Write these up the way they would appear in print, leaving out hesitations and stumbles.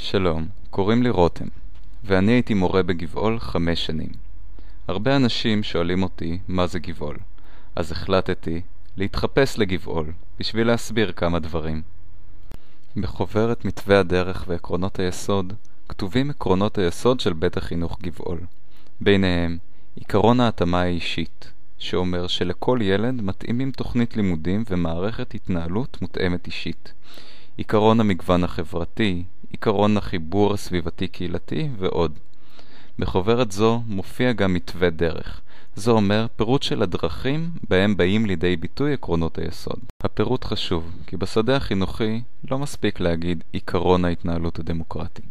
שלום, קוראים לי רותם, ואני הייתי מורה בגבעול 5 שנים. הרבה אנשים שואלים אותי מה זה גבעול, אז החלטתי להתחפש לגבעול בשביל להסביר כמה דברים. בחוברת מתווה הדרך ועקרונות היסוד כתובים עקרונות היסוד של בית החינוך גבעול. ביניהם, עיקרון ההתאמה האישית, שאומר שלכל ילד מתאימים תוכנית לימודים ומערכת התנהלות מותאמת אישית. עיקרון המגוון החברתי, עיקרון החיבור הסביבתי-קהילתי ועוד. בחוברת זו מופיע גם מתווה דרך. זה אומר פירוט של הדרכים בהם באים לידי ביטוי עקרונות היסוד. הפירוט חשוב, כי בשדה החינוכי לא מספיק להגיד עיקרון ההתנהלות הדמוקרטי.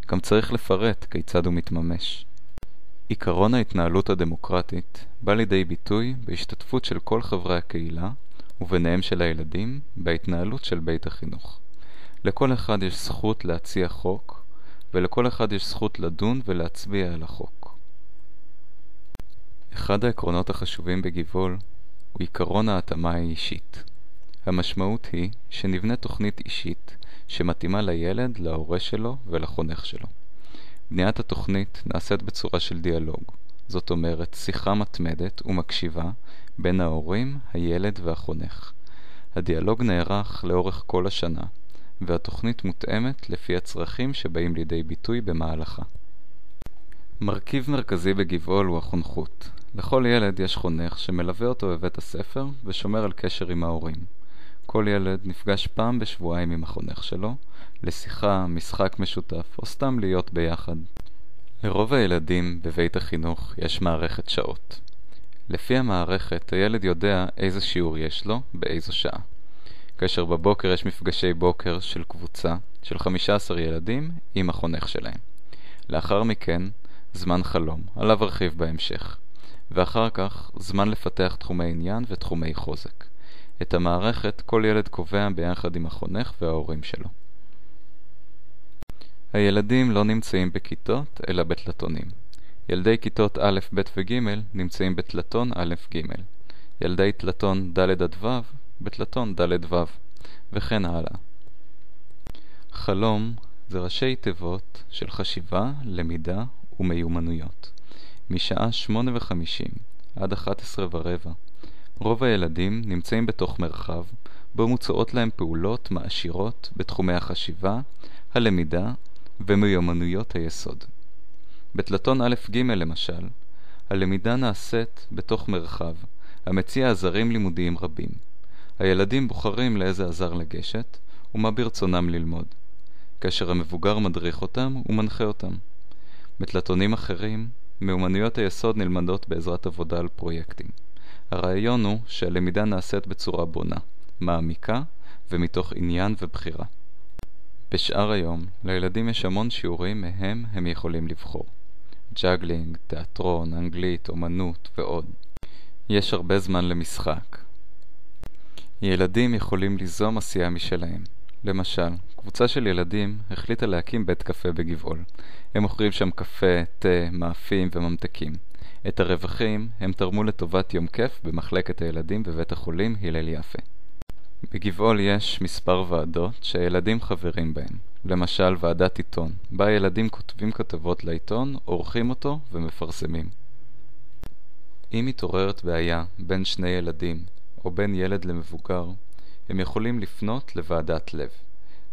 גם צריך לפרט כיצד הוא מתממש. עיקרון ההתנהלות הדמוקרטית בא לידי ביטוי בהשתתפות של כל חברי הקהילה, וביניהם של הילדים, בהתנהלות של בית החינוך. לכל אחד יש זכות להציע חוק, ולכל אחד יש זכות לדון ולהצביע על החוק. אחד העקרונות החשובים בגבעול הוא עיקרון ההתאמה האישית. המשמעות היא שנבנה תוכנית אישית שמתאימה לילד, להורה שלו ולחונך שלו. בניית התוכנית נעשית בצורה של דיאלוג, זאת אומרת שיחה מתמדת ומקשיבה בין ההורים, הילד והחונך. הדיאלוג נערך לאורך כל השנה, והתוכנית מותאמת לפי הצרכים שבאים לידי ביטוי במהלכה. מרכיב מרכזי בגבעול הוא החונכות. לכל ילד יש חונך שמלווה אותו בבית הספר ושומר על קשר עם ההורים. כל ילד נפגש פעם בשבועיים עם החונך שלו, לשיחה, משחק משותף או סתם להיות ביחד. לרוב הילדים בבית החינוך יש מערכת שעות. לפי המערכת הילד יודע איזה שיעור יש לו באיזו שעה. כאשר בבוקר יש מפגשי בוקר של קבוצה של 15 ילדים עם החונך שלהם. לאחר מכן זמן חלום, עליו ארחיב בהמשך. ואחר כך זמן לפתח תחומי עניין ותחומי חוזק. את המערכת כל ילד קובע ביחד עם החונך וההורים שלו. הילדים לא נמצאים בכיתות אלא בתלתונים. ילדי כיתות א', ב' וג' נמצאים בתלתון א', ג'. ילדי תלתון ד' עד ו' בתלתון ד' ו' וכן הלאה. חלום זה ראשי תיבות של חשיבה, למידה ומיומנויות. משעה 8:50 עד 11:15 רוב הילדים נמצאים בתוך מרחב בו מוצעות להם פעולות מעשירות בתחומי החשיבה, הלמידה ומיומנויות היסוד. בתלתון א' ג' למשל, הלמידה נעשית בתוך מרחב המציע עזרים לימודיים רבים. הילדים בוחרים לאיזה עזר לגשת ומה ברצונם ללמוד, כאשר המבוגר מדריך אותם ומנחה אותם. בתלתונים אחרים, מיומנויות היסוד נלמדות בעזרת עבודה על פרויקטים. הרעיון הוא שהלמידה נעשית בצורה בונה, מעמיקה ומתוך עניין ובחירה. בשאר היום, לילדים יש המון שיעורים מהם הם יכולים לבחור. ג'אגלינג, תיאטרון, אנגלית, אומנות ועוד. יש הרבה זמן למשחק. ילדים יכולים ליזום עשייה משלהם. למשל, קבוצה של ילדים החליטה להקים בית קפה בגבעול. הם מוכרים שם קפה, תה, מאפים וממתקים. את הרווחים הם תרמו לטובת יום כיף במחלקת הילדים בבית החולים הלל יפה. בגבעול יש מספר ועדות שהילדים חברים בהם. למשל ועדת עיתון, בה ילדים כותבים כתבות לעיתון, עורכים אותו ומפרסמים. אם מתעוררת בעיה בין שני ילדים או בין ילד למבוגר, הם יכולים לפנות לוועדת לב.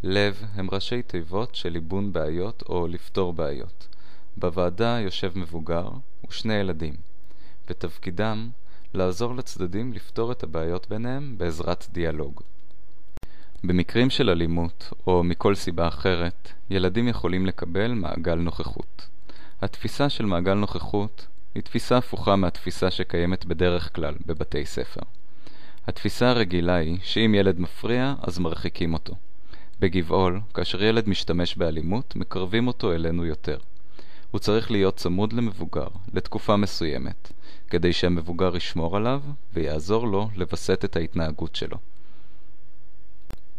לב הם ראשי תיבות של ליבון בעיות או לפתור בעיות. בוועדה יושב מבוגר ושני ילדים, ותפקידם לעזור לצדדים לפתור את הבעיות ביניהם בעזרת דיאלוג. במקרים של אלימות או מכל סיבה אחרת, ילדים יכולים לקבל מעגל נוכחות. התפיסה של מעגל נוכחות היא תפיסה הפוכה מהתפיסה שקיימת בדרך כלל בבתי ספר. התפיסה הרגילה היא שאם ילד מפריע, אז מרחיקים אותו. בגבעול, כאשר ילד משתמש באלימות, מקרבים אותו אלינו יותר. הוא צריך להיות צמוד למבוגר, לתקופה מסוימת, כדי שהמבוגר ישמור עליו ויעזור לו לבסט את ההתנהגות שלו.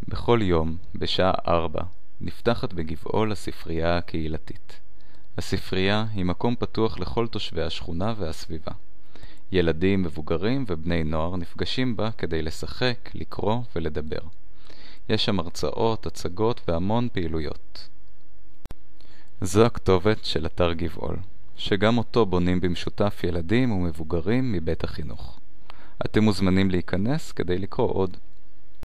בכל יום, בשעה 4, נפתחת בגבעול הספרייה הקהילתית. הספרייה היא מקום פתוח לכל תושבי השכונה והסביבה. ילדים, מבוגרים ובני נוער נפגשים בה כדי לשחק, לקרוא ולדבר. יש שם הרצאות, הצגות והמון פעילויות. זו הכתובת של אתר גבעול, שגם אותו בונים במשותף ילדים ומבוגרים מבית החינוך. אתם מוזמנים להיכנס כדי לקרוא עוד.